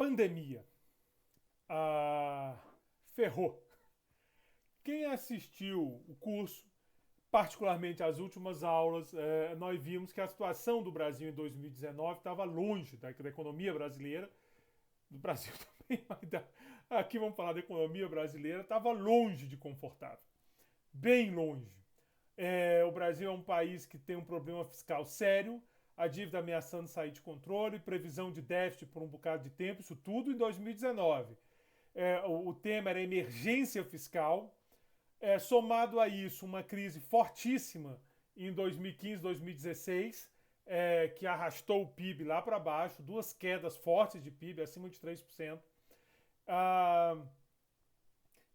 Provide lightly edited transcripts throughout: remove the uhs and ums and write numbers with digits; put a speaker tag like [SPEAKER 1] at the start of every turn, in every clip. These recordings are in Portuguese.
[SPEAKER 1] Pandemia. Ah, ferrou. Quem assistiu o curso, particularmente as últimas aulas, nós vimos que a situação do Brasil em 2019 estava longe da economia brasileira, do Brasil também, mas aqui vamos falar da economia brasileira, estava longe de confortável, bem longe. O Brasil é um país que tem um problema fiscal sério, a dívida ameaçando sair de controle, previsão de déficit por um bocado de tempo, isso tudo em 2019. O tema era emergência fiscal. Somado a isso, uma crise fortíssima em 2015, 2016, que arrastou o PIB lá para baixo, duas quedas fortes de PIB, acima de 3%. Ah,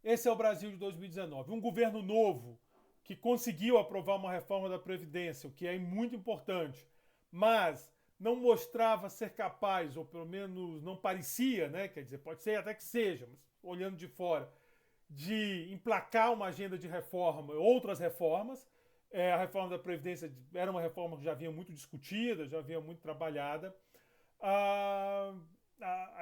[SPEAKER 1] esse é o Brasil de 2019. Um governo novo que conseguiu aprovar uma reforma da Previdência, o que é muito importante, mas não mostrava ser capaz, ou pelo menos não parecia, né? Quer dizer, pode ser até que seja, mas olhando de fora, de emplacar uma agenda de reforma, outras reformas. A reforma da Previdência era uma reforma que já vinha muito discutida, já vinha muito trabalhada. A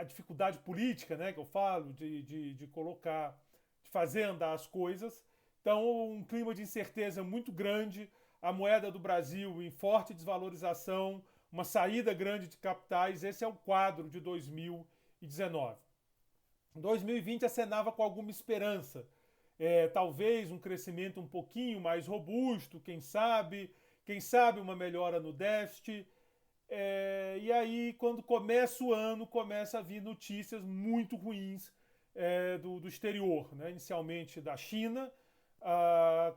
[SPEAKER 1] dificuldade política, né, que eu falo, de colocar, de fazer andar as coisas. Então, um clima de incerteza muito grande, a moeda do Brasil em forte desvalorização, uma saída grande de capitais. Esse é o quadro de 2019. 2020 acenava com alguma esperança. Talvez um crescimento um pouquinho mais robusto, quem sabe uma melhora no déficit. E aí, quando começa o ano, começa a vir notícias muito ruins do exterior, né? Inicialmente da China,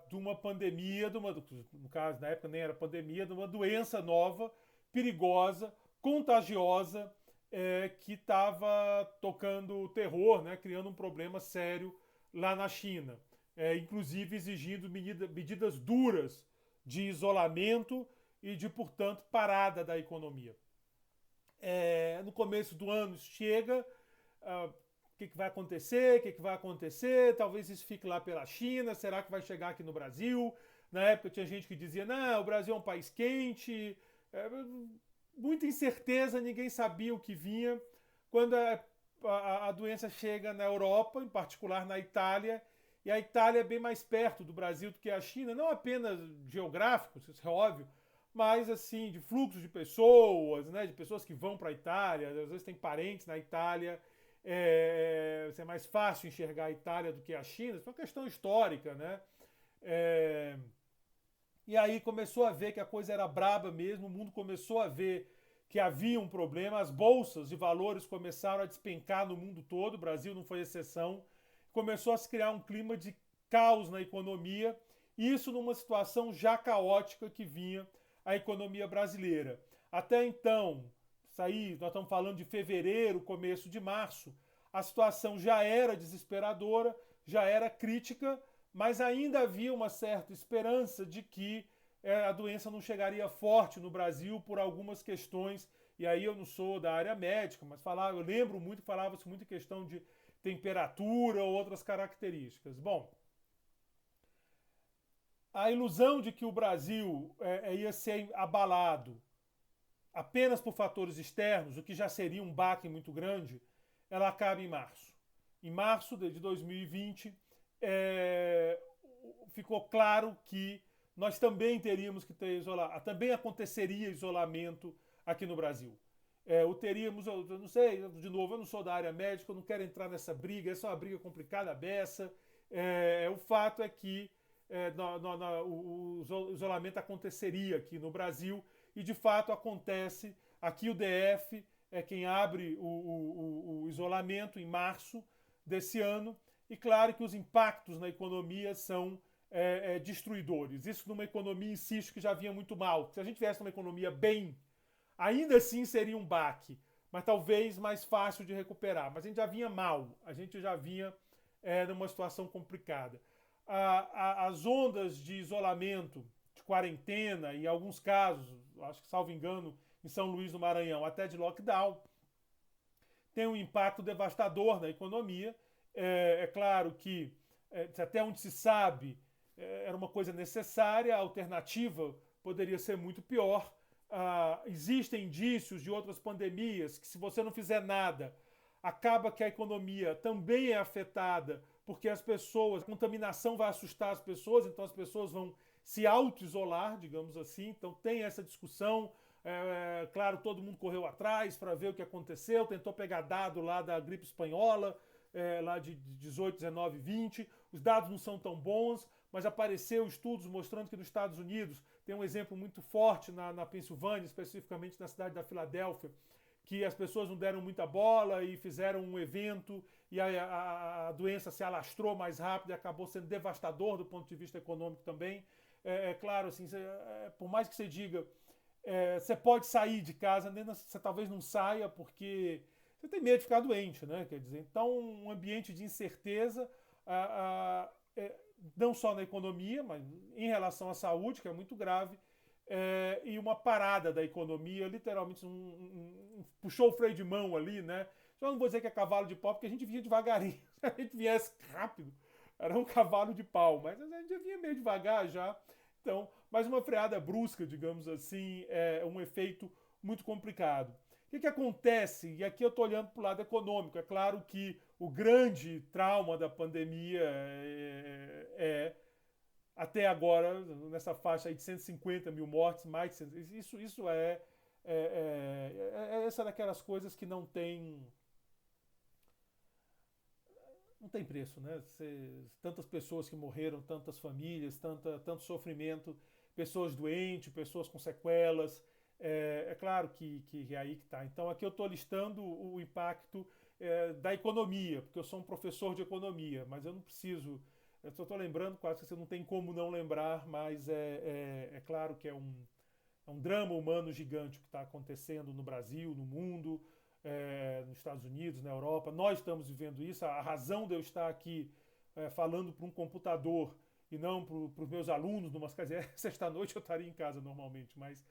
[SPEAKER 1] de uma pandemia, no caso, na época nem era pandemia, de uma doença nova, perigosa, contagiosa, que estava tocando terror, né? Criando um problema sério lá na China. Inclusive exigindo medidas duras de isolamento e de, portanto, parada da economia. No começo do ano chega, o que vai acontecer, o que vai acontecer, talvez isso fique lá pela China, será que vai chegar aqui no Brasil? Na época tinha gente que dizia, não, o Brasil é um país quente, muita incerteza, ninguém sabia o que vinha. Quando a doença chega na Europa, em particular na Itália, e a Itália é bem mais perto do Brasil do que a China, não apenas geográfico, isso é óbvio, mas assim, de fluxo de pessoas, né, de pessoas que vão para a Itália, às vezes tem parentes na Itália, é mais fácil enxergar a Itália do que a China, isso é uma questão histórica, né? É, e aí começou a ver que a coisa era braba mesmo, o mundo começou a ver que havia um problema, as bolsas de valores começaram a despencar no mundo todo, o Brasil não foi exceção, começou a se criar um clima de caos na economia, isso numa situação já caótica que vinha a economia brasileira. Até então, nós estamos falando de fevereiro, começo de março, a situação já era desesperadora, já era crítica, mas ainda havia uma certa esperança de que a doença não chegaria forte no Brasil por algumas questões. E aí eu não sou da área médica, mas eu lembro muito que falava-se muito em questão de temperatura ou outras características. Bom, a ilusão de que o Brasil ia ser abalado apenas por fatores externos, o que já seria um baque muito grande, ela acaba em março. Em março de 2020, ficou claro que nós também teríamos que ter isolamento, também aconteceria isolamento aqui no Brasil. Eu não sei, de novo, eu não sou da área médica, eu não quero entrar nessa briga, essa é uma briga complicada, beça. O fato é que o isolamento aconteceria aqui no Brasil e de fato acontece. Aqui o DF é quem abre o isolamento em março desse ano e claro que os impactos na economia são destruidores. Isso numa economia, insisto, que já vinha muito mal. Se a gente tivesse uma economia bem, ainda assim seria um baque, mas talvez mais fácil de recuperar. Mas a gente já vinha mal, a gente já vinha numa situação complicada. As ondas de isolamento, de quarentena, e em alguns casos, acho que salvo engano, em São Luís do Maranhão, até de lockdown, tem um impacto devastador na economia. Claro que, até onde se sabe, era uma coisa necessária, a alternativa poderia ser muito pior. Existem indícios de outras pandemias que, se você não fizer nada, acaba que a economia também é afetada, porque as pessoas, a contaminação vai assustar as pessoas, então as pessoas vão se auto-isolar, digamos assim. Então tem essa discussão. Claro, todo mundo correu atrás para ver o que aconteceu, tentou pegar dado lá da gripe espanhola, lá de 18, 19, 20. Os dados não são tão bons, mas apareceu estudos mostrando que nos Estados Unidos tem um exemplo muito forte na Pensilvânia, especificamente na cidade da Filadélfia, que as pessoas não deram muita bola e fizeram um evento e a doença se alastrou mais rápido e acabou sendo devastador do ponto de vista econômico também. Claro, assim, por mais que você diga, você pode sair de casa, você talvez não saia porque você tem medo de ficar doente, né? Quer dizer, então um ambiente de incerteza, não só na economia, mas em relação à saúde, que é muito grave, e uma parada da economia, literalmente puxou o freio de mão ali, né? Eu não vou dizer que é cavalo de pau, porque a gente vinha devagarinho. Se a gente viesse rápido, era um cavalo de pau, mas a gente já vinha meio devagar já. Então, mais uma freada brusca, digamos assim, é um efeito muito complicado. O que acontece? E aqui eu estou olhando para o lado econômico. É claro que o grande trauma da pandemia até agora, nessa faixa aí de 150 mil mortes, mais de isso essa daquelas coisas que não tem preço, né? Tantas pessoas que morreram, tantas famílias, tanto sofrimento, pessoas doentes, pessoas com sequelas. Claro que é aí que está. Então aqui eu estou listando o impacto da economia, porque eu sou um professor de economia, mas eu não preciso. Eu só estou lembrando, quase que você não tem como não lembrar, mas claro que é um drama humano gigante o que está acontecendo no Brasil, no mundo, nos Estados Unidos, na Europa. Nós estamos vivendo isso. A razão de eu estar aqui falando para um computador e não para os meus alunos, quer dizer, sexta-noite eu estaria em casa normalmente, mas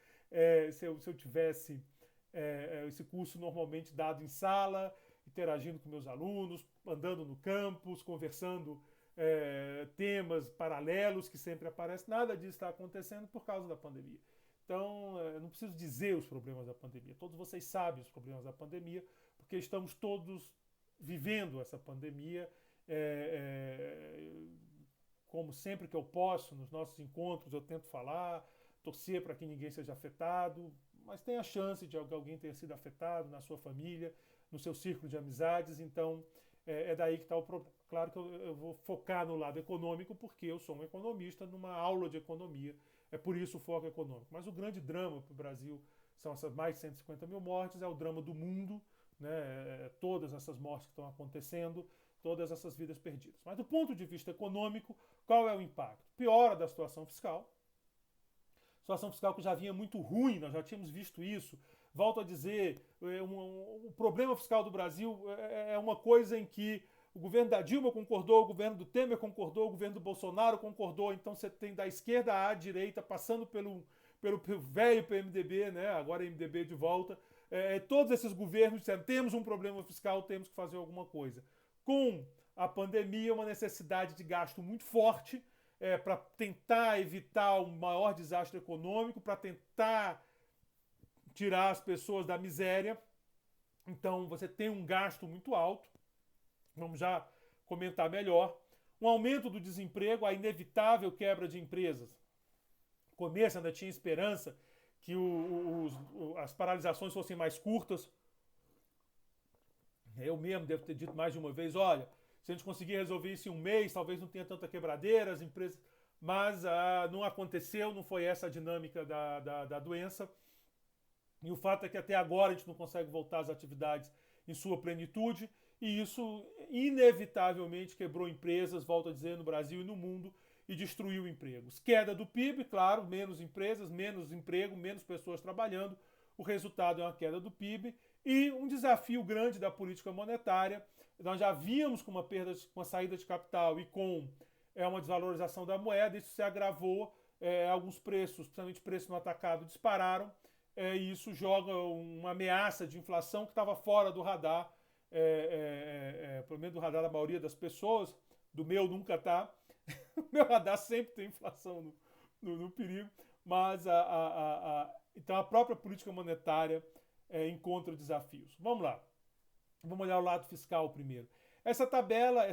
[SPEAKER 1] se eu tivesse esse curso normalmente dado em sala, interagindo com meus alunos, andando no campus, conversando temas paralelos que sempre aparecem, nada disso está acontecendo por causa da pandemia. Então, eu não preciso dizer os problemas da pandemia. Todos vocês sabem os problemas da pandemia, porque estamos todos vivendo essa pandemia. Como sempre que eu posso, nos nossos encontros, eu tento falar, torcer para que ninguém seja afetado, mas tem a chance de alguém ter sido afetado na sua família, no seu círculo de amizades. Então, daí que está o problema. Claro que eu vou focar no lado econômico, porque eu sou um economista numa aula de economia. É por isso o foco econômico. Mas o grande drama para o Brasil são essas mais de 150 mil mortes, é o drama do mundo, né? Todas essas mortes que estão acontecendo, todas essas vidas perdidas. Mas do ponto de vista econômico, qual é o impacto? Piora da situação fiscal. Situação fiscal que já vinha muito ruim, nós já tínhamos visto isso. Volto a dizer, o problema fiscal do Brasil é uma coisa em que o governo da Dilma concordou, o governo do Temer concordou, o governo do Bolsonaro concordou. Então você tem da esquerda à direita, passando pelo velho PMDB, né? Agora MDB de volta. Todos esses governos disseram, temos um problema fiscal, temos que fazer alguma coisa. Com a pandemia, uma necessidade de gasto muito forte para tentar evitar um maior desastre econômico, para tentar tirar as pessoas da miséria. Então você tem um gasto muito alto. Vamos já comentar melhor. Um aumento do desemprego, a inevitável quebra de empresas. No começo ainda tinha esperança que as paralisações fossem mais curtas. Eu mesmo devo ter dito mais de uma vez, olha, se a gente conseguir resolver isso em um mês, talvez não tenha tanta quebradeira, as empresas... Mas não aconteceu, não foi essa a dinâmica da doença. E o fato é que até agora a gente não consegue voltar às atividades em sua plenitude. E isso inevitavelmente quebrou empresas, volto a dizer, no Brasil e no mundo, e destruiu empregos. Queda do PIB, claro, menos empresas, menos emprego, menos pessoas trabalhando. O resultado é uma queda do PIB e um desafio grande da política monetária. Nós já víamos com uma saída de capital e com uma desvalorização da moeda, isso se agravou, alguns preços, principalmente preços no atacado, dispararam, e isso joga uma ameaça de inflação que estava fora do radar, pelo menos do radar da maioria das pessoas. Do meu nunca está. O meu radar sempre tem inflação no perigo, mas então a própria política monetária encontra desafios. Vamos lá. Vamos olhar o lado fiscal primeiro. Essa tabela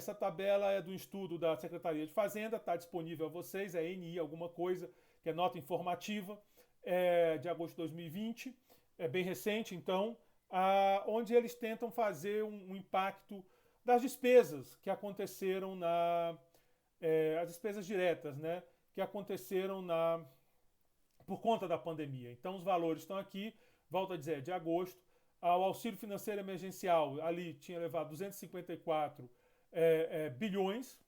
[SPEAKER 1] é do estudo da Secretaria de Fazenda, está disponível a vocês, é NI alguma coisa, que é nota informativa, de agosto de 2020, é bem recente, então, onde eles tentam fazer um impacto das despesas que aconteceram as despesas diretas, né, que aconteceram por conta da pandemia. Então, os valores estão aqui, volto a dizer, de agosto. O auxílio financeiro emergencial ali tinha levado 254 bilhões.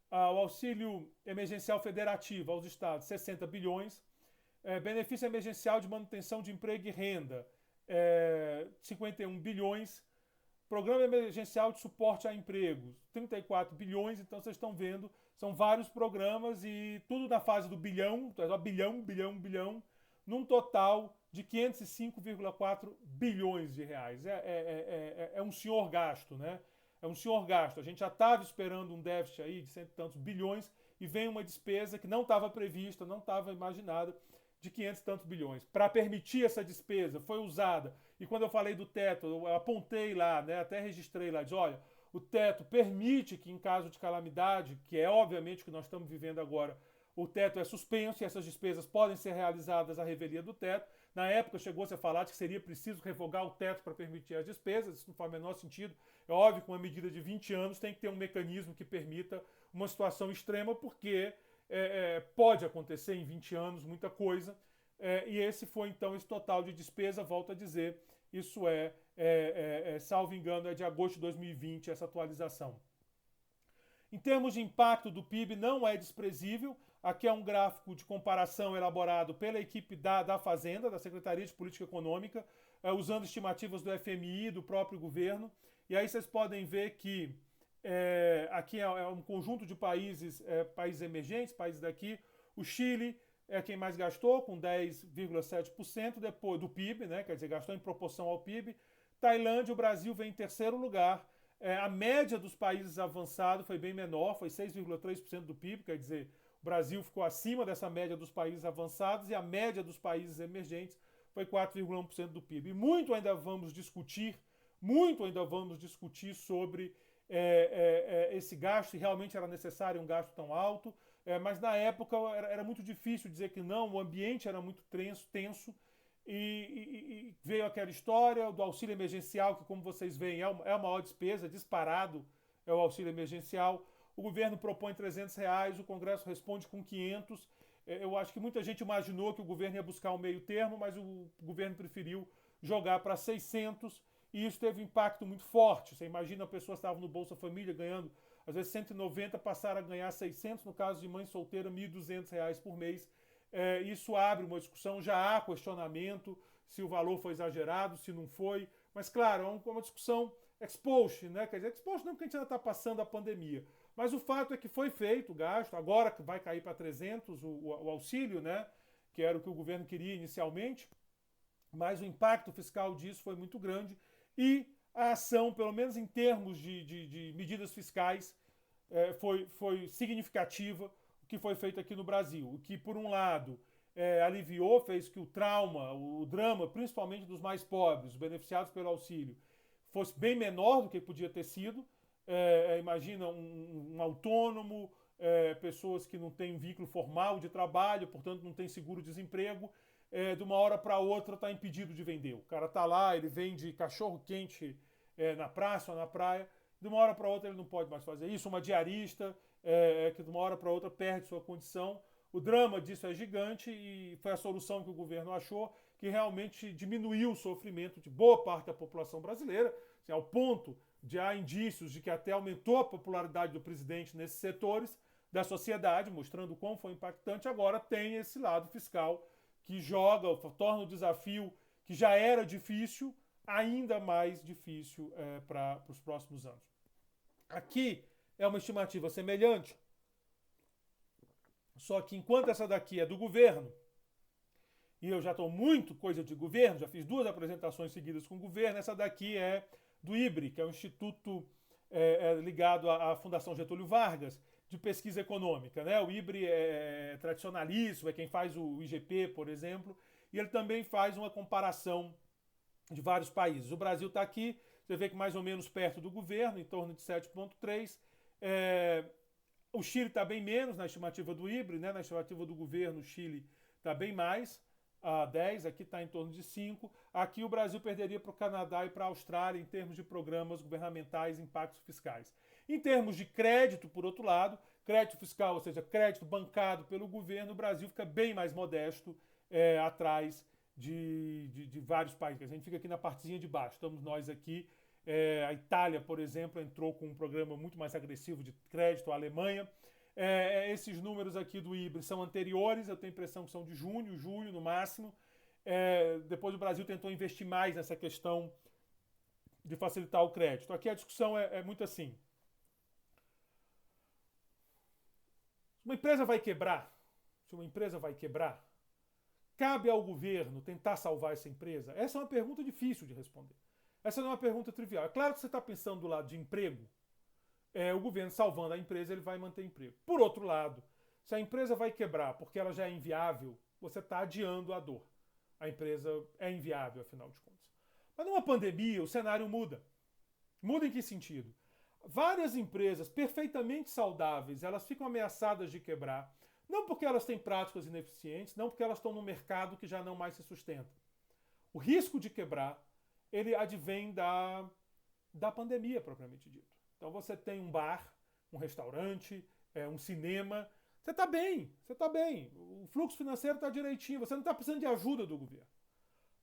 [SPEAKER 1] O auxílio emergencial federativo aos estados, 60 bilhões. Benefício emergencial de manutenção de emprego e renda, 51 bilhões. Programa emergencial de suporte a empregos, 34 bilhões. Então vocês estão vendo, são vários programas e tudo na fase do bilhão, bilhão, num total de 505,4 bilhões de reais. É um senhor gasto, né? É um senhor gasto. A gente já estava esperando um déficit aí de cento e tantos bilhões e vem uma despesa que não estava prevista, não estava imaginada, de 500 e tantos bilhões. Para permitir essa despesa, foi usada. E quando eu falei do teto, eu apontei lá, né, até registrei lá, diz, olha, o teto permite que em caso de calamidade, que é obviamente o que nós estamos vivendo agora, o teto é suspenso e essas despesas podem ser realizadas à revelia do teto. Na época chegou-se a falar de que seria preciso revogar o teto para permitir as despesas, isso não faz o menor sentido. É óbvio que uma medida de 20 anos tem que ter um mecanismo que permita uma situação extrema, porque pode acontecer em 20 anos muita coisa, e esse foi então esse total de despesa, volto a dizer, isso salvo engano, é de agosto de 2020 essa atualização. Em termos de impacto do PIB, não é desprezível. Aqui é um gráfico de comparação elaborado pela equipe da Fazenda, da Secretaria de Política Econômica, usando estimativas do FMI, do próprio governo. E aí vocês podem ver que aqui é um conjunto de países emergentes, países daqui. O Chile é quem mais gastou, com 10,7% depois do PIB, né? Quer dizer, gastou em proporção ao PIB. Tailândia, o Brasil vem em terceiro lugar. A média dos países avançados foi bem menor, foi 6,3% do PIB, quer dizer, o Brasil ficou acima dessa média dos países avançados e a média dos países emergentes foi 4,1% do PIB. E muito ainda vamos discutir sobre esse gasto, se realmente era necessário um gasto tão alto, mas na época era muito difícil dizer que não, o ambiente era muito tenso. E veio aquela história do auxílio emergencial, que como vocês veem é a maior despesa, disparado é o auxílio emergencial. O governo propõe R$300, o Congresso responde com 500. Eu acho que muita gente imaginou que o governo ia buscar um meio termo, mas o governo preferiu jogar para 600 e isso teve um impacto muito forte. Você imagina, pessoas estavam no Bolsa Família ganhando às vezes 190, passaram a ganhar 600, no caso de mãe solteira, R$1.200 por mês. Isso abre uma discussão, já há questionamento se o valor foi exagerado, se não foi, mas claro, é uma discussão ex-post, né? Quer dizer, ex-post não, porque a gente ainda está passando a pandemia, mas o fato é que foi feito o gasto, agora que vai cair para 300 o auxílio, né? Que era o que o governo queria inicialmente, mas o impacto fiscal disso foi muito grande e a ação, pelo menos em termos de medidas fiscais, foi significativa o que foi feito aqui no Brasil. O que, por um lado, aliviou, fez que o trauma, o drama, principalmente dos mais pobres, os beneficiados pelo auxílio, fosse bem menor do que podia ter sido. Imagina um autônomo, pessoas que não têm vínculo formal de trabalho, portanto não tem seguro-desemprego, de uma hora para outra está impedido de vender. O cara está lá, ele vende cachorro-quente na praça ou na praia, de uma hora para outra ele não pode mais fazer isso. Uma diarista que de uma hora para outra perde sua condição. O drama disso é gigante e foi a solução que o governo achou, que realmente diminuiu o sofrimento de boa parte da população brasileira, assim, ao ponto de há indícios de que até aumentou a popularidade do presidente nesses setores da sociedade, mostrando o quão foi impactante. Agora tem esse lado fiscal que torna o desafio que já era difícil, ainda mais difícil para os próximos anos. Aqui é uma estimativa semelhante, só que enquanto essa daqui é do governo, e eu já estou muito coisa de governo, já fiz 2 apresentações seguidas com o governo, essa daqui é do IBRE, que é um instituto ligado à Fundação Getúlio Vargas, de pesquisa econômica, né? O IBRE é tradicionalíssimo, é quem faz o IGP, por exemplo, e ele também faz uma comparação de vários países. O Brasil está aqui, você vê que mais ou menos perto do governo, em torno de 7,3%. O Chile está bem menos na estimativa do IBRE, né? Na estimativa do governo, o Chile está bem mais, a 10%, aqui está em torno de 5%. Aqui o Brasil perderia para o Canadá e para a Austrália em termos de programas governamentais e impactos fiscais. Em termos de crédito, por outro lado, crédito fiscal, ou seja, crédito bancado pelo governo, o Brasil fica bem mais modesto, atrás de vários países. A gente fica aqui na partezinha de baixo, estamos nós aqui. A Itália, por exemplo, entrou com um programa muito mais agressivo de crédito, a Alemanha. Esses números aqui do IBRE são anteriores, eu tenho a impressão que são de junho, julho no máximo. Depois o Brasil tentou investir mais nessa questão de facilitar o crédito. Aqui a discussão é muito assim. Se uma empresa vai quebrar, cabe ao governo tentar salvar essa empresa? Essa é uma pergunta difícil de responder. Essa não é uma pergunta trivial. É claro que você está pensando do lado de emprego. O governo salvando a empresa, ele vai manter emprego. Por outro lado, se a empresa vai quebrar porque ela já é inviável, você está adiando a dor. A empresa é inviável, afinal de contas. Mas numa pandemia, o cenário muda. Muda em que sentido? Várias empresas perfeitamente saudáveis, elas ficam ameaçadas de quebrar, não porque elas têm práticas ineficientes, não porque elas estão no mercado que já não mais se sustenta. O risco de quebrar, ele advém da pandemia, propriamente dito. Então você tem um bar, um restaurante, um cinema, você está bem, o fluxo financeiro está direitinho, você não está precisando de ajuda do governo.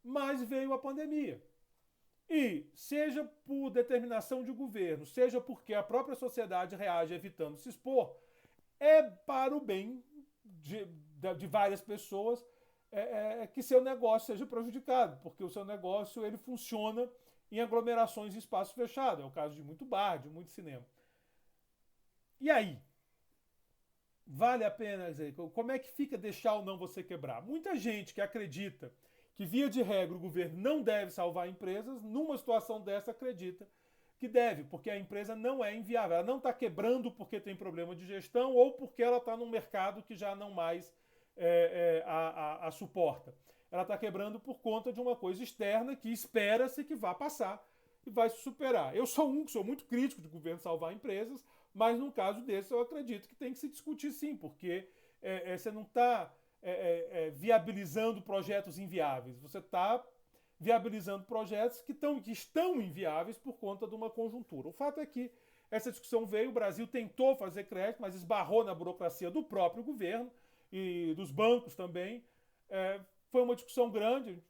[SPEAKER 1] Mas veio a pandemia. E, seja por determinação de governo, seja porque a própria sociedade reage evitando se expor, é para o bem de várias pessoas que seu negócio seja prejudicado, porque o seu negócio ele funciona em aglomerações em espaço fechado. É o caso de muito bar, de muito cinema. E aí? Vale a pena dizer, como é que fica deixar ou não você quebrar? Muita gente que acredita que, via de regra, o governo não deve salvar empresas, numa situação dessa acredita que deve, porque a empresa não é inviável. Ela não está quebrando porque tem problema de gestão ou porque ela está num mercado que já não mais a suporta. Ela está quebrando por conta de uma coisa externa que espera-se que vá passar e vai se superar. Eu sou muito crítico de governo salvar empresas, mas num caso desse eu acredito que tem que se discutir sim, porque você não está viabilizando projetos inviáveis, você está viabilizando projetos que estão inviáveis por conta de uma conjuntura. O fato é que essa discussão veio, o Brasil tentou fazer crédito, mas esbarrou na burocracia do próprio governo e dos bancos também. Foi uma discussão grande,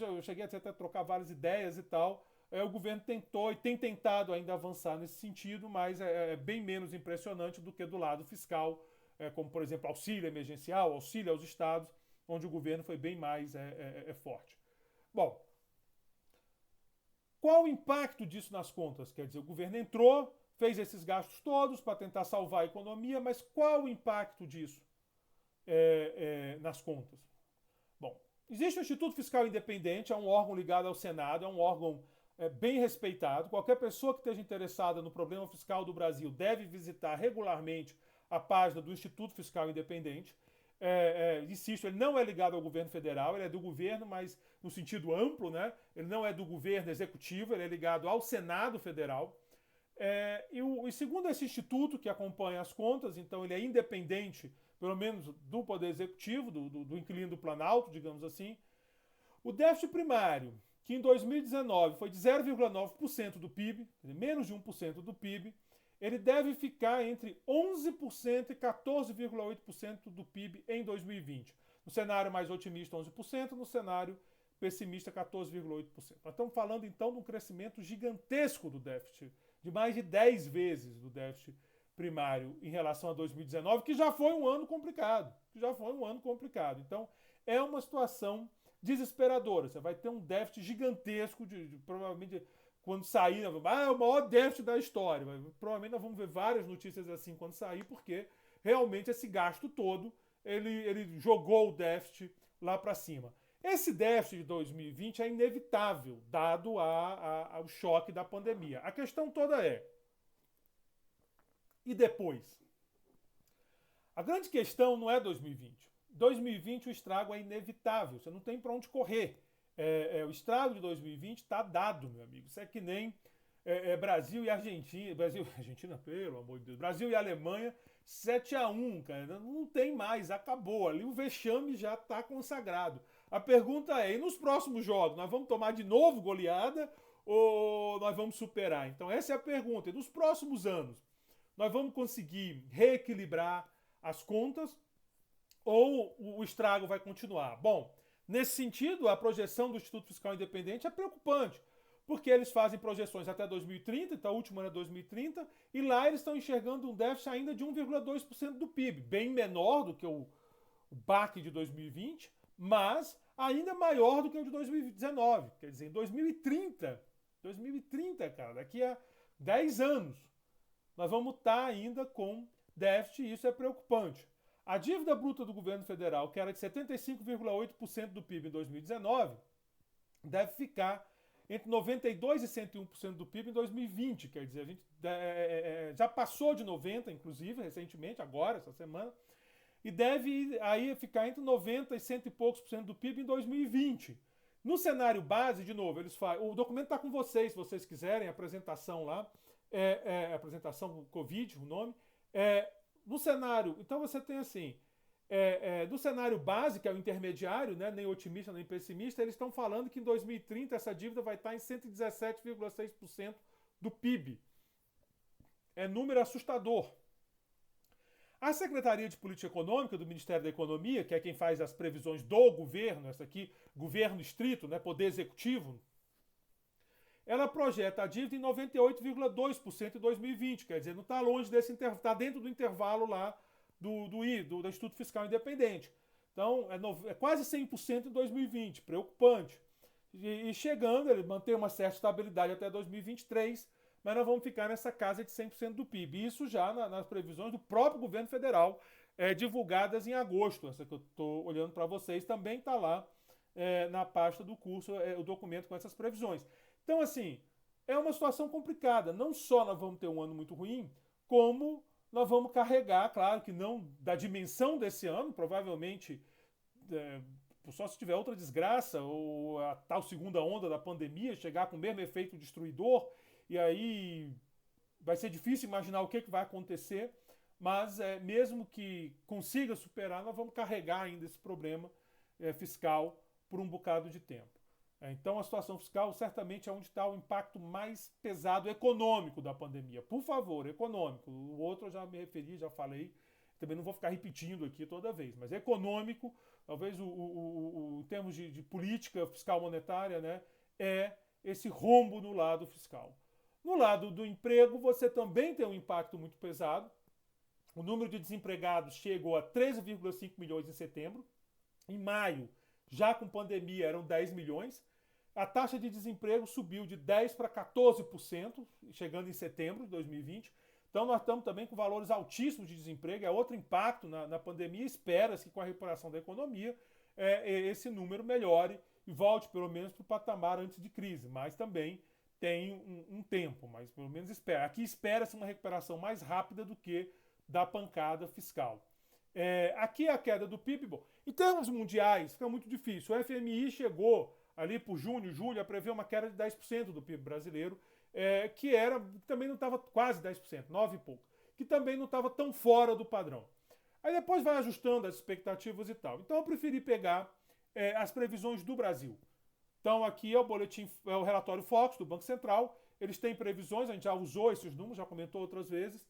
[SPEAKER 1] eu cheguei até a trocar várias ideias e tal. O governo tentou e tem tentado ainda avançar nesse sentido, mas é bem menos impressionante do que do lado fiscal, como, por exemplo, auxílio emergencial, auxílio aos estados, onde o governo foi bem mais forte. Bom, qual o impacto disso nas contas? Quer dizer, o governo entrou, fez esses gastos todos para tentar salvar a economia, mas qual o impacto disso nas contas? Bom, existe o Instituto Fiscal Independente, é um órgão ligado ao Senado, é um órgão bem respeitado. Qualquer pessoa que esteja interessada no problema fiscal do Brasil deve visitar regularmente a página do Instituto Fiscal Independente. Insisto, ele não é ligado ao governo federal, ele é do governo, mas no sentido amplo, né? Ele não é do governo executivo, ele é ligado ao Senado Federal. E segundo esse instituto que acompanha as contas, então ele é independente, pelo menos do Poder Executivo, do inquilino do Planalto, digamos assim. O déficit primário, que em 2019 foi de 0,9% do PIB, menos de 1% do PIB, ele deve ficar entre 11% e 14,8% do PIB em 2020. No cenário mais otimista, 11%, no cenário pessimista, 14,8%. Nós estamos falando, então, de um crescimento gigantesco do déficit, de mais de 10 vezes do déficit primário em relação a 2019, que já foi um ano complicado. Então, é uma situação desesperadora. Você vai ter um déficit gigantesco, provavelmente... Quando sair, é o maior déficit da história. Provavelmente nós vamos ver várias notícias assim quando sair, porque realmente esse gasto todo, ele jogou o déficit lá para cima. Esse déficit de 2020 é inevitável, dado ao choque da pandemia. A questão toda e depois? A grande questão não é 2020. 2020 o estrago é inevitável, você não tem para onde correr. O estrago de 2020 está dado, meu amigo. Isso é que nem Brasil e Argentina. Argentina, pelo amor de Deus. Brasil e Alemanha, 7-1, cara. Não tem mais, acabou. Ali o vexame já está consagrado. A pergunta é: e nos próximos jogos, nós vamos tomar de novo goleada ou nós vamos superar? Então, essa é a pergunta. E nos próximos anos, nós vamos conseguir reequilibrar as contas ou o estrago vai continuar? Bom, nesse sentido, a projeção do Instituto Fiscal Independente é preocupante, porque eles fazem projeções até 2030, então a última era 2030, e lá eles estão enxergando um déficit ainda de 1,2% do PIB, bem menor do que o baque de 2020, mas ainda maior do que o de 2019. Quer dizer, em 2030, cara, daqui a 10 anos, nós vamos estar ainda com déficit e isso é preocupante. A dívida bruta do governo federal, que era de 75,8% do PIB em 2019, deve ficar entre 92% e 101% do PIB em 2020. Quer dizer, a gente já passou de 90%, inclusive, recentemente, agora, essa semana, e deve aí ficar entre 90% e 100 e poucos por cento do PIB em 2020. No cenário base, de novo, eles fazem. O documento está com vocês, se vocês quiserem, a apresentação lá, apresentação Covid, o nome. No cenário, então você tem assim, do cenário base, que é o intermediário, né, nem otimista nem pessimista, eles estão falando que em 2030 essa dívida vai estar em 117,6% do PIB. É número assustador. A Secretaria de Política Econômica do Ministério da Economia, que é quem faz as previsões do governo, essa aqui, governo estrito, né, poder executivo, ela projeta a dívida em 98,2% em 2020, quer dizer, não está longe desse intervalo, está dentro do intervalo lá do Instituto Fiscal Independente. Então, é quase 100% em 2020, preocupante. E chegando, ele mantém uma certa estabilidade até 2023, mas nós vamos ficar nessa casa de 100% do PIB. Isso já nas previsões do próprio governo federal, divulgadas em agosto. Essa que eu estou olhando para vocês também está lá na pasta do curso, o documento com essas previsões. Então, assim, é uma situação complicada. Não só nós vamos ter um ano muito ruim, como nós vamos carregar, claro que não da dimensão desse ano, provavelmente só se tiver outra desgraça, ou a tal segunda onda da pandemia chegar com o mesmo efeito destruidor, e aí vai ser difícil imaginar o que vai acontecer, mas mesmo que consiga superar, nós vamos carregar ainda esse problema fiscal por um bocado de tempo. Então a situação fiscal certamente é onde está o impacto mais pesado econômico da pandemia. Por favor, econômico. O outro eu já me referi, já falei, também não vou ficar repetindo aqui toda vez, mas econômico, talvez em termos de política fiscal monetária, né, é esse rombo no lado fiscal. No lado do emprego, você também tem um impacto muito pesado. O número de desempregados chegou a 13,5 milhões em setembro. Em maio, já com pandemia, eram 10 milhões. A taxa de desemprego subiu de 10% para 14%, chegando em setembro de 2020. Então nós estamos também com valores altíssimos de desemprego, é outro impacto na pandemia. Espera-se que com a recuperação da economia esse número melhore e volte pelo menos para o patamar antes de crise, mas também tem um tempo, mas pelo menos espera. Aqui espera-se uma recuperação mais rápida do que da pancada fiscal. Aqui a queda do PIB, bom, em termos mundiais fica muito difícil. O FMI chegou ali por junho, julho, a prever uma queda de 10% do PIB brasileiro, que também não estava quase 10%, 9 e pouco, que também não estava tão fora do padrão. Aí depois vai ajustando as expectativas e tal. Então eu preferi pegar as previsões do Brasil. Então aqui é o boletim, é o relatório Focus do Banco Central. Eles têm previsões, a gente já usou esses números, já comentou outras vezes.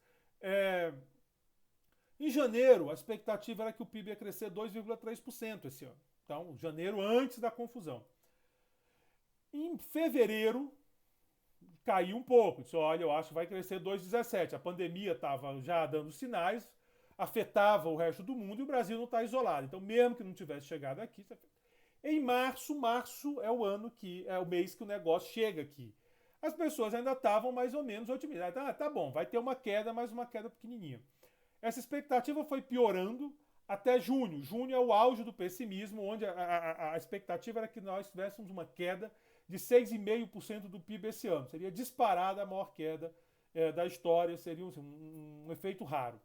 [SPEAKER 1] Em janeiro, a expectativa era que o PIB ia crescer 2,3% esse ano. Então, janeiro antes da confusão. Em fevereiro, caiu um pouco. Disse, olha, eu acho que vai crescer 2,17%. A pandemia estava já dando sinais, afetava o resto do mundo e o Brasil não está isolado. Então, mesmo que não tivesse chegado aqui... Em março é o ano que é o mês que o negócio chega aqui. As pessoas ainda estavam mais ou menos otimistas. Tá bom, vai ter uma queda, mas uma queda pequenininha. Essa expectativa foi piorando até junho. Junho é o auge do pessimismo, onde a expectativa era que nós tivéssemos uma queda de 6,5% do PIB esse ano. Seria disparada a maior queda da história, seria um efeito raro.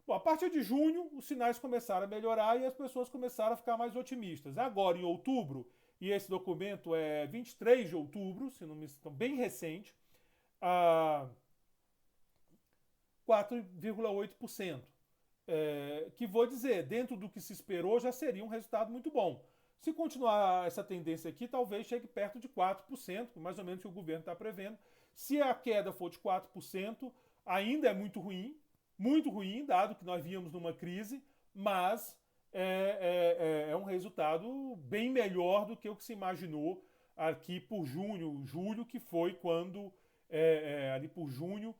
[SPEAKER 1] Bom, a partir de junho, os sinais começaram a melhorar e as pessoas começaram a ficar mais otimistas. Agora, em outubro, e esse documento é 23 de outubro, se não me engano, bem recente, a 4,8%. Que vou dizer, dentro do que se esperou, já seria um resultado muito bom. Se continuar essa tendência aqui, talvez chegue perto de 4%, mais ou menos o que o governo está prevendo. Se a queda for de 4%, ainda é muito ruim, dado que nós víamos numa crise, mas é um resultado bem melhor do que o que se imaginou aqui por julho, que foi quando, ali por junho,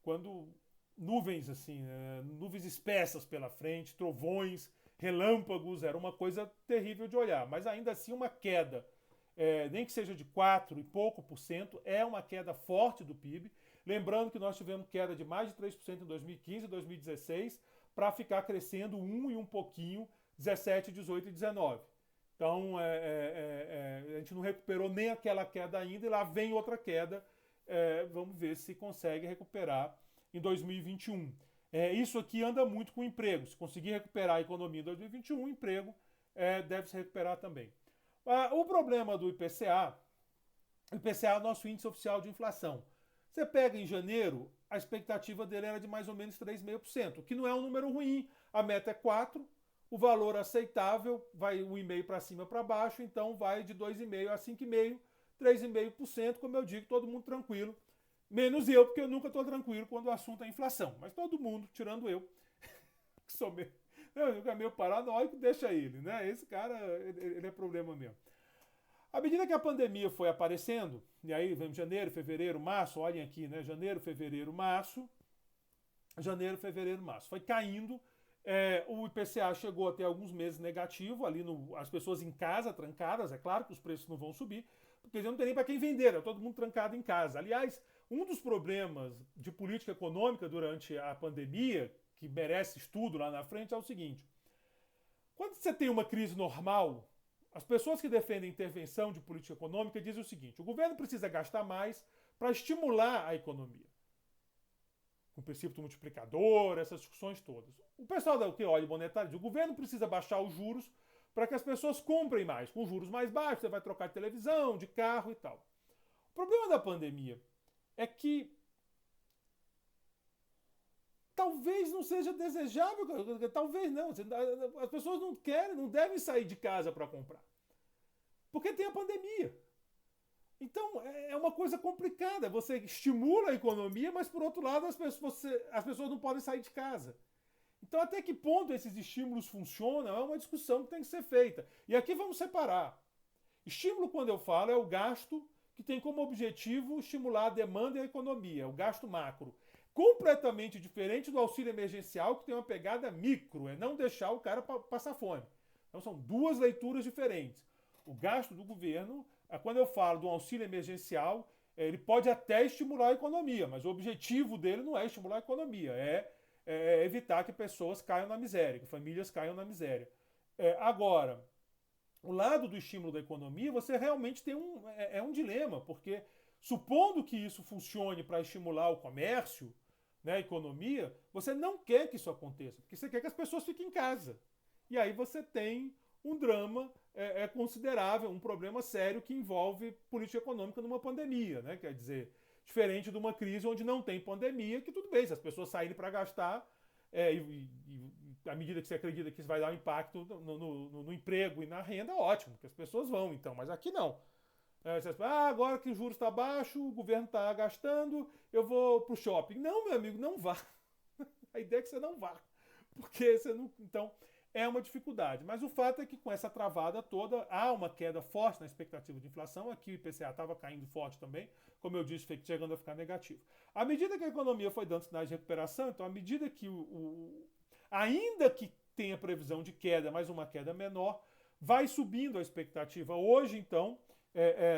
[SPEAKER 1] quando nuvens assim, nuvens espessas pela frente, trovões, relâmpagos, era uma coisa terrível de olhar, mas ainda assim uma queda, nem que seja de 4 e pouco por cento, é uma queda forte do PIB. Lembrando que nós tivemos queda de mais de 3% em 2015 e 2016, para ficar crescendo 1 e um pouquinho, 17, 18 e 19. Então, a gente não recuperou nem aquela queda ainda, e lá vem outra queda. Vamos ver se consegue recuperar em 2021. Isso aqui anda muito com o emprego. Se conseguir recuperar a economia em 2021, o emprego deve se recuperar também. O problema do IPCA, o IPCA é o nosso índice oficial de inflação. Você pega em janeiro, a expectativa dele era de mais ou menos 3,5%, o que não é um número ruim. A meta é 4%, o valor aceitável vai 1,5% para cima para baixo, então vai de 2,5% a 5,5%, 3,5%, como eu digo, todo mundo tranquilo. Menos eu, porque eu nunca estou tranquilo quando o assunto é inflação. Mas todo mundo, tirando eu, que sou meio paranoico, deixa ele, né? Esse cara, ele é problema mesmo. À medida que a pandemia foi aparecendo, e aí vem janeiro, fevereiro, março, olhem aqui, né? Janeiro, fevereiro, março, foi caindo. O IPCA chegou até alguns meses negativo, ali as pessoas em casa, trancadas, é claro que os preços não vão subir, porque não tem nem para quem vender, todo mundo trancado em casa. Aliás, um dos problemas de política econômica durante a pandemia, que merece estudo lá na frente, é o seguinte: quando você tem uma crise normal, as pessoas que defendem intervenção de política econômica dizem o seguinte: o governo precisa gastar mais para estimular a economia. Com o princípio do multiplicador, essas discussões todas. O pessoal da olha monetário diz: o governo precisa baixar os juros para que as pessoas comprem mais. Com juros mais baixos, você vai trocar de televisão, de carro e tal. O problema da pandemia é que talvez não seja desejável, talvez não. As pessoas não querem, não devem sair de casa para comprar. Porque tem a pandemia. Então, é uma coisa complicada. Você estimula a economia, mas, por outro lado, as pessoas não podem sair de casa. Então, até que ponto esses estímulos funcionam é uma discussão que tem que ser feita. E aqui vamos separar. Estímulo, quando eu falo, é o gasto que tem como objetivo estimular a demanda e a economia, o gasto macro. Completamente diferente do auxílio emergencial, que tem uma pegada micro, é não deixar o cara passar fome. Então, são duas leituras diferentes. O gasto do governo, quando eu falo do auxílio emergencial, ele pode até estimular a economia, mas o objetivo dele não é estimular a economia, é evitar que pessoas caiam na miséria, que famílias caiam na miséria. Agora, o lado do estímulo da economia, você realmente tem um dilema, porque supondo que isso funcione para estimular o comércio, né, a economia, você não quer que isso aconteça, porque você quer que as pessoas fiquem em casa. E aí você tem um drama considerável, um problema sério que envolve política econômica numa pandemia, né? Quer dizer, diferente de uma crise onde não tem pandemia, que tudo bem, se as pessoas saírem para gastar, à medida que você acredita que isso vai dar um impacto no emprego e na renda, ótimo, que as pessoas vão, então, mas aqui não. Agora que o juros está baixo, o governo está gastando, eu vou para o shopping. Não, meu amigo, não vá. A ideia é que você não vá, porque você não... Então, é uma dificuldade. Mas o fato é que com essa travada toda, há uma queda forte na expectativa de inflação. Aqui o IPCA estava caindo forte também, como eu disse, chegando a ficar negativo. À medida que a economia foi dando sinais de recuperação, então à medida que ainda que tenha previsão de queda, mas uma queda menor, vai subindo a expectativa. Hoje, então,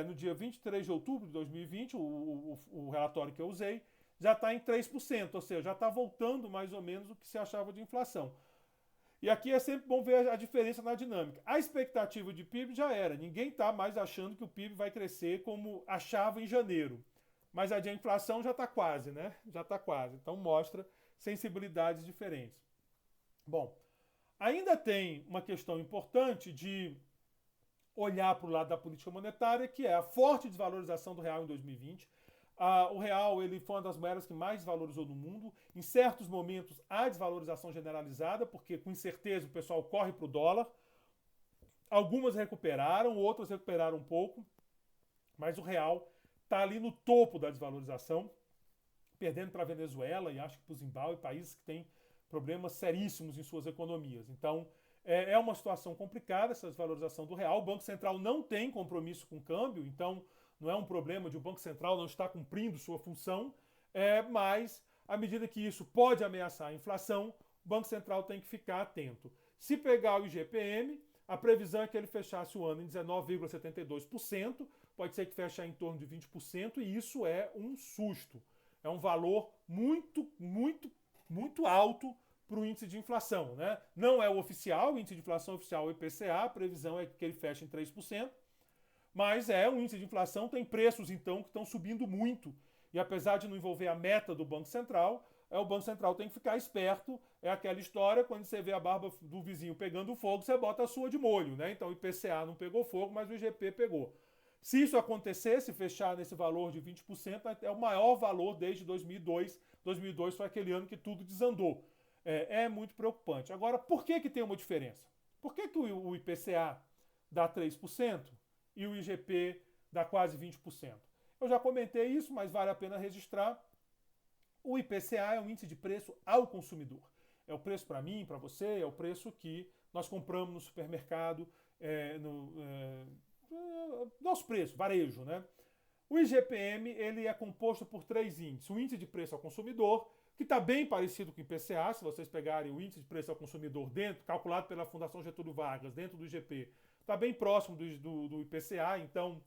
[SPEAKER 1] no dia 23 de outubro de 2020, o relatório que eu usei, já está em 3%, ou seja, já está voltando mais ou menos o que se achava de inflação. E aqui é sempre bom ver a diferença na dinâmica. A expectativa de PIB já era. Ninguém está mais achando que o PIB vai crescer como achava em janeiro. Mas a de inflação já está quase, né? Já está quase. Então mostra sensibilidades diferentes. Bom, ainda tem uma questão importante de olhar para o lado da política monetária, que é a forte desvalorização do real em 2020. O real ele foi uma das moedas que mais desvalorizou no mundo. Em certos momentos, há desvalorização generalizada, porque com incerteza o pessoal corre para o dólar. Algumas recuperaram, outras recuperaram um pouco, mas o real está ali no topo da desvalorização, perdendo para a Venezuela e acho que para o Zimbábue, países que têm problemas seríssimos em suas economias. Então, é uma situação complicada essa desvalorização do real. O Banco Central não tem compromisso com o câmbio, então não é um problema de o Banco Central não estar cumprindo sua função, mas à medida que isso pode ameaçar a inflação, o Banco Central tem que ficar atento. Se pegar o IGPM, a previsão é que ele fechasse o ano em 19,72%, pode ser que feche em torno de 20%, e isso é um susto. É um valor muito, muito, muito alto para o índice de inflação. Né? Não é o oficial, o índice de inflação oficial é o IPCA, a previsão é que ele feche em 3%, mas é um índice de inflação, tem preços então que estão subindo muito. E apesar de não envolver a meta do Banco Central, o Banco Central tem que ficar esperto. É aquela história, quando você vê a barba do vizinho pegando fogo, você bota a sua de molho. Né? Então o IPCA não pegou fogo, mas o IGP pegou. Se isso acontecer, se fechar nesse valor de 20%, é o maior valor desde 2002. 2002 foi aquele ano que tudo desandou. É muito preocupante. Agora, por que tem uma diferença? Por que o IPCA dá 3% e o IGP dá quase 20%? Eu já comentei isso, mas vale a pena registrar. O IPCA é um índice de preço ao consumidor. É o preço para mim, para você, é o preço que nós compramos no supermercado, nosso preço, varejo, né? O IGPM ele é composto por 3 índices. O índice de preço ao consumidor, que está bem parecido com o IPCA, se vocês pegarem o índice de preço ao consumidor dentro, calculado pela Fundação Getúlio Vargas, dentro do IGP, está bem próximo do IPCA, então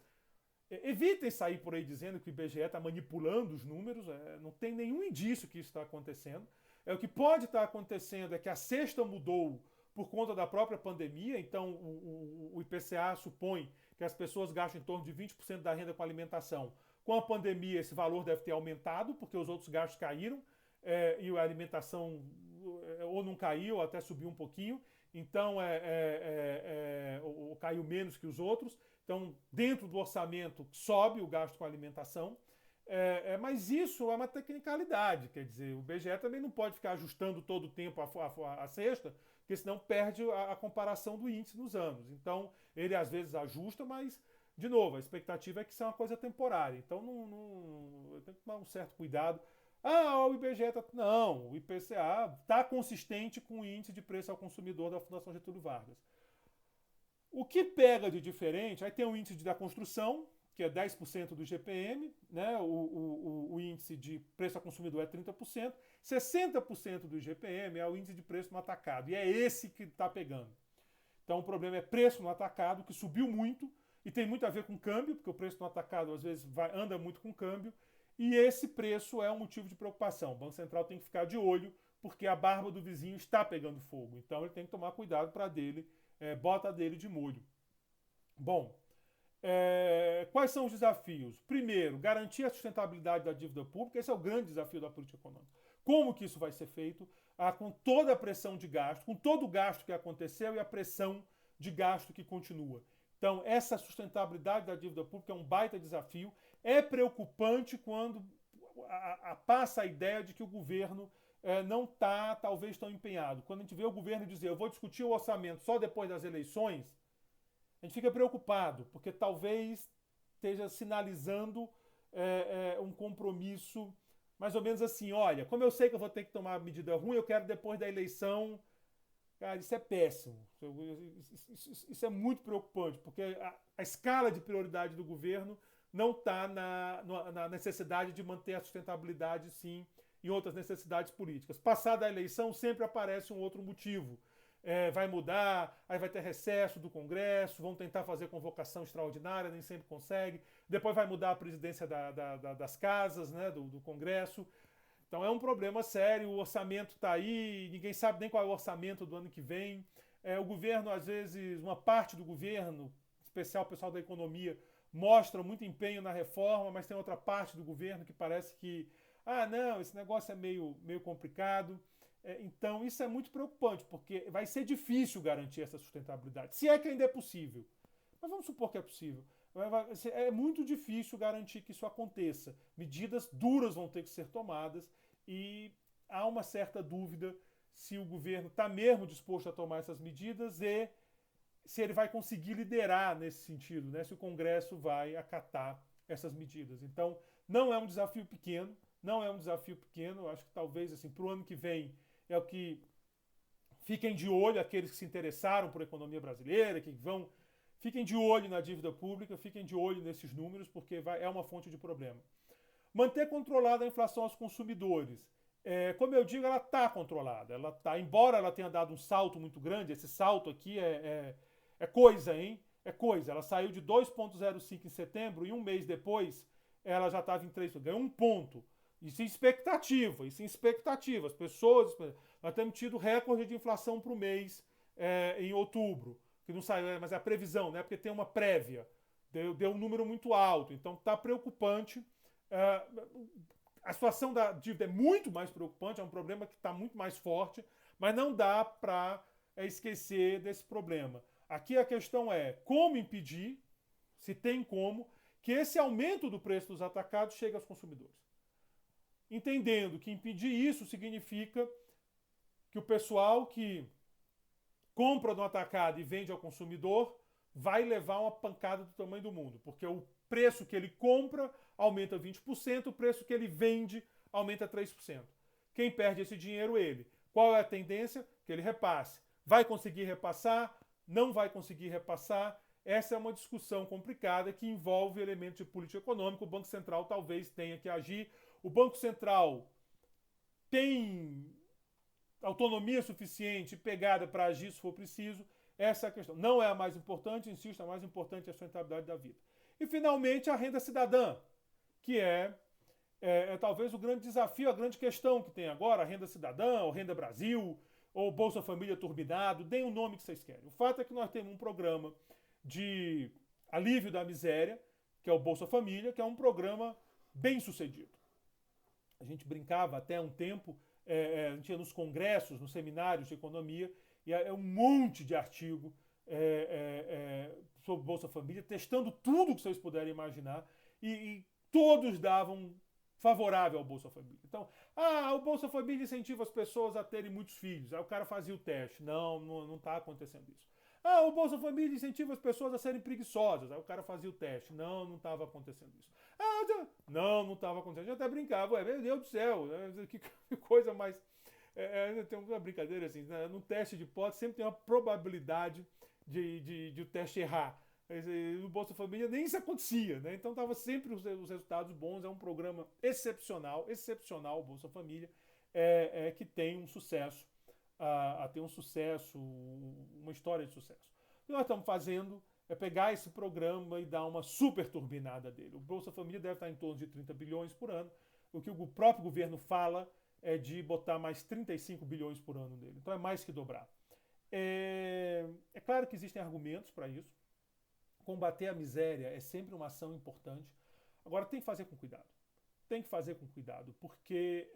[SPEAKER 1] evitem sair por aí dizendo que o IBGE está manipulando os números, não tem nenhum indício que isso está acontecendo. O que pode estar acontecendo é que a cesta mudou por conta da própria pandemia, então o IPCA supõe que as pessoas gastam em torno de 20% da renda com alimentação. Com a pandemia, esse valor deve ter aumentado, porque os outros gastos caíram, e a alimentação ou não caiu, ou até subiu um pouquinho, então ou caiu menos que os outros. Então, dentro do orçamento, sobe o gasto com alimentação. Mas isso é uma tecnicalidade, quer dizer, o IBGE também não pode ficar ajustando todo o tempo a cesta, porque senão perde a comparação do índice nos anos. Então, ele às vezes ajusta, mas, de novo, a expectativa é que isso é uma coisa temporária. Então, tem que tomar um certo cuidado. O IBGE está... Não, o IPCA está consistente com o índice de preço ao consumidor da Fundação Getúlio Vargas. O que pega de diferente, aí tem o índice da construção, que é 10% do IGPM, né? O índice de preço ao consumidor é 30%, 60% do IGPM é o índice de preço no atacado, e é esse que está pegando. Então o problema é preço no atacado, que subiu muito, e tem muito a ver com câmbio, porque o preço no atacado às vezes anda muito com câmbio, e esse preço é um motivo de preocupação. O Banco Central tem que ficar de olho, porque a barba do vizinho está pegando fogo, então ele tem que tomar cuidado para bota dele de molho. Bom, quais são os desafios? Primeiro, garantir a sustentabilidade da dívida pública. Esse é o grande desafio da política econômica. Como que isso vai ser feito? Com toda a pressão de gasto, com todo o gasto que aconteceu e a pressão de gasto que continua. Então, essa sustentabilidade da dívida pública é um baita desafio. É preocupante quando passa a ideia de que o governo não está, talvez, tão empenhado. Quando a gente vê o governo dizer, eu vou discutir o orçamento só depois das eleições, a gente fica preocupado, porque talvez esteja sinalizando um compromisso mais ou menos assim, olha, como eu sei que eu vou ter que tomar medida ruim, eu quero depois da eleição. Cara, isso é péssimo. Isso é muito preocupante, porque a escala de prioridade do governo não está na necessidade de manter a sustentabilidade, sim, e outras necessidades políticas. Passada a eleição, sempre aparece um outro motivo. Vai mudar, aí vai ter recesso do Congresso, vão tentar fazer convocação extraordinária, nem sempre consegue. Depois vai mudar a presidência das casas, né, do Congresso. Então é um problema sério, o orçamento está aí, ninguém sabe nem qual é o orçamento do ano que vem. O governo, às vezes, uma parte do governo, em especial o pessoal da economia, mostra muito empenho na reforma, mas tem outra parte do governo que parece que, não, esse negócio é meio complicado. Então isso é muito preocupante, porque vai ser difícil garantir essa sustentabilidade, se é que ainda é possível. Mas vamos supor que é possível. É muito difícil garantir que isso aconteça. Medidas duras vão ter que ser tomadas e há uma certa dúvida se o governo está mesmo disposto a tomar essas medidas e se ele vai conseguir liderar nesse sentido, né? Se o Congresso vai acatar essas medidas. Então, não é um desafio pequeno, não é um desafio pequeno. Eu acho que talvez assim, para o ano que vem é o que fiquem de olho aqueles que se interessaram por economia brasileira, que vão. Fiquem de olho na dívida pública, fiquem de olho nesses números, porque é uma fonte de problema. Manter controlada a inflação aos consumidores. Como eu digo, ela está controlada. Ela tá, embora ela tenha dado um salto muito grande, esse salto aqui é coisa, hein? É coisa. Ela saiu de 2,05 em setembro e um mês depois ela já estava em 3, ganhou um ponto. Isso em expectativa, isso em expectativa. As pessoas. Nós temos tido recorde de inflação para o mês em outubro, que não saiu, mas é a previsão, né? Porque tem uma prévia. Deu um número muito alto. Então está preocupante. A situação da dívida é muito mais preocupante, é um problema que está muito mais forte, mas não dá para esquecer desse problema. Aqui a questão é como impedir, se tem como, que esse aumento do preço dos atacados chegue aos consumidores. Entendendo que impedir isso significa que o pessoal que compra no atacado e vende ao consumidor vai levar uma pancada do tamanho do mundo, porque o preço que ele compra aumenta 20%, o preço que ele vende aumenta 3%. Quem perde esse dinheiro, ele. Qual é a tendência? Que ele repasse. Vai conseguir repassar? Não vai conseguir repassar? Essa é uma discussão complicada que envolve elementos de política econômica. O Banco Central talvez tenha que agir. O Banco Central tem autonomia suficiente, pegada para agir se for preciso. Essa é a questão. Não é a mais importante, insisto, a mais importante é a sustentabilidade da vida. E, finalmente, a renda cidadã, que é talvez o grande desafio, a grande questão que tem agora, a renda cidadã, ou Renda Brasil, ou Bolsa Família Turbinado, deem o nome que vocês querem. O fato é que nós temos um programa de alívio da miséria, que é o Bolsa Família, que é um programa bem sucedido. A gente brincava até um tempo, a gente ia nos congressos, nos seminários de economia, e é um monte de artigo sobre Bolsa Família, testando tudo que vocês puderem imaginar, e todos davam favorável ao Bolsa Família. Então, o Bolsa Família incentiva as pessoas a terem muitos filhos. Aí o cara fazia o teste. Não está acontecendo isso. O Bolsa Família incentiva as pessoas a serem preguiçosas. Aí o cara fazia o teste. Não estava acontecendo isso. Não estava acontecendo. Eu até brincava. Meu Deus do céu, que coisa mais... tem uma brincadeira assim, né? No teste de hipótese sempre tem uma probabilidade de o teste errar. No Bolsa Família nem isso acontecia, né? Então estava sempre os resultados bons. É um programa excepcional o Bolsa Família, que tem um sucesso, tem um sucesso, uma história de sucesso. O que nós estamos fazendo é pegar esse programa e dar uma super turbinada dele. O Bolsa Família deve estar em torno de 30 bilhões por ano. O que o próprio governo fala é de botar mais 35 bilhões por ano nele. Então é mais que dobrar. É claro que existem argumentos para isso. Combater a miséria é sempre uma ação importante. Agora tem que fazer com cuidado. Tem que fazer com cuidado, porque,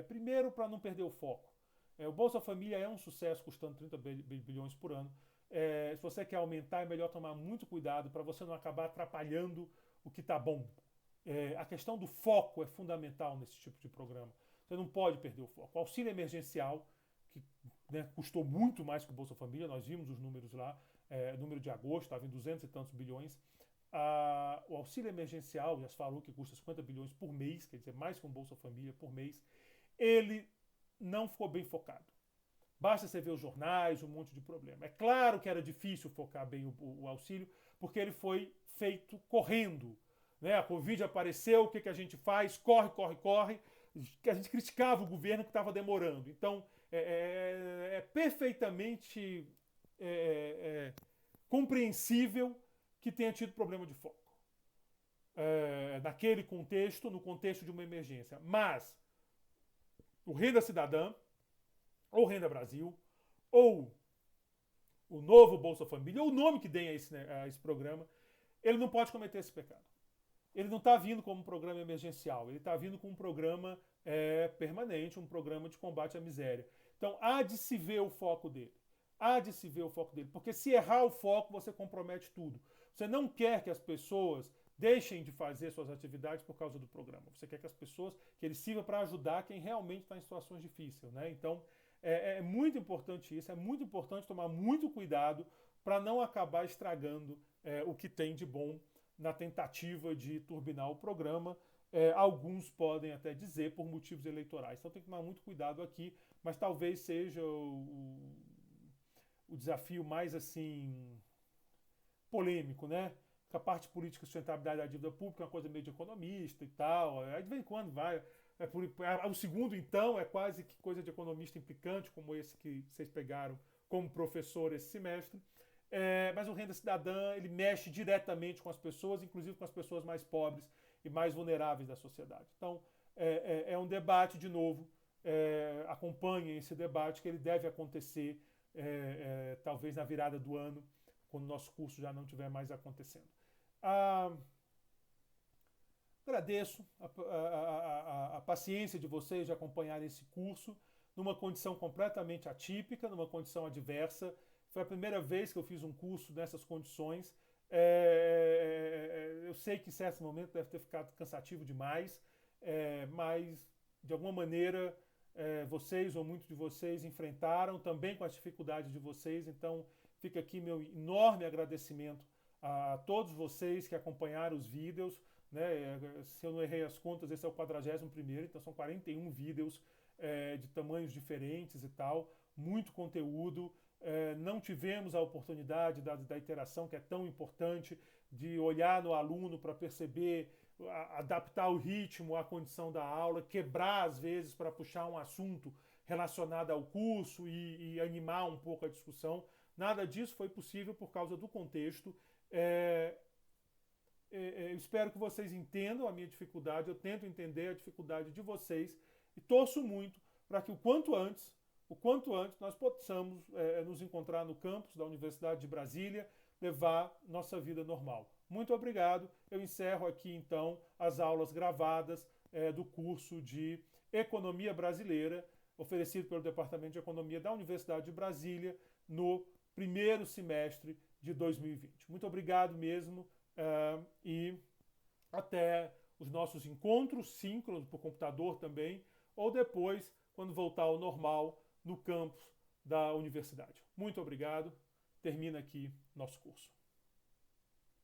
[SPEAKER 1] primeiro, para não perder o foco. O Bolsa Família é um sucesso, custando 30 bilhões por ano. Se você quer aumentar, é melhor tomar muito cuidado para você não acabar atrapalhando o que está bom. A questão do foco é fundamental nesse tipo de programa. Você não pode perder o foco. O auxílio emergencial, que custou muito mais que o Bolsa Família, nós vimos os números lá, número de agosto, estava em 200 e tantos bilhões. O auxílio emergencial, já se falou que custa 50 bilhões por mês, quer dizer, mais que um Bolsa Família por mês, ele não ficou bem focado. Basta você ver os jornais, um monte de problema. É claro que era difícil focar bem o auxílio, porque ele foi feito correndo. Né? A Covid apareceu, o que a gente faz? Corre, corre, corre. A gente criticava o governo que estava demorando. Então, é perfeitamente compreensível que tenha tido problema de foco. Naquele contexto, no contexto de uma emergência. Mas o Renda Cidadã, ou Renda Brasil, ou o novo Bolsa Família, ou o nome que deem a esse programa, ele não pode cometer esse pecado. Ele não está vindo como um programa emergencial, ele está vindo com um programa permanente, um programa de combate à miséria. Então, há de se ver o foco dele. Há de se ver o foco dele. Porque se errar o foco, você compromete tudo. Você não quer que as pessoas deixem de fazer suas atividades por causa do programa. Você quer que as pessoas, que ele sirva para ajudar quem realmente está em situações difíceis, né? Então, é muito importante isso, é muito importante tomar muito cuidado para não acabar estragando o que tem de bom na tentativa de turbinar o programa. Alguns podem até dizer por motivos eleitorais. Então tem que tomar muito cuidado aqui, mas talvez seja o desafio mais assim polêmico, né? Que a parte política e sustentabilidade da dívida pública é uma coisa meio de economista e tal. Aí de vez em quando vai. O segundo, então, é quase que coisa de economista implicante, como esse que vocês pegaram como professor esse semestre. Mas o Renda Cidadã, ele mexe diretamente com as pessoas, inclusive com as pessoas mais pobres e mais vulneráveis da sociedade. Então, é um debate, de novo, acompanhem esse debate, que ele deve acontecer talvez na virada do ano, quando o nosso curso já não estiver mais acontecendo. Agradeço a paciência de vocês de acompanhar esse curso numa condição completamente atípica, numa condição adversa. Foi a primeira vez que eu fiz um curso nessas condições. Eu sei que em certos momentos deve ter ficado cansativo demais, mas de alguma maneira vocês ou muitos de vocês enfrentaram também com as dificuldades de vocês. Então fica aqui meu enorme agradecimento a todos vocês que acompanharam os vídeos. Né? Se eu não errei as contas, esse é o 41º, então são 41 vídeos de tamanhos diferentes e tal, muito conteúdo. Não tivemos a oportunidade da interação, que é tão importante, de olhar no aluno para perceber, adaptar o ritmo à condição da aula, quebrar às vezes para puxar um assunto relacionado ao curso e animar um pouco a discussão. Nada disso foi possível por causa do contexto. Eu espero que vocês entendam a minha dificuldade, eu tento entender a dificuldade de vocês e torço muito para que o quanto antes nós possamos nos encontrar no campus da Universidade de Brasília, levar nossa vida normal. Muito obrigado. Eu encerro aqui então as aulas gravadas do curso de Economia Brasileira, oferecido pelo Departamento de Economia da Universidade de Brasília no primeiro semestre de 2020. Muito obrigado mesmo. E até os nossos encontros síncronos por computador também, ou depois, quando voltar ao normal, no campus da universidade. Muito obrigado. Termina aqui nosso curso.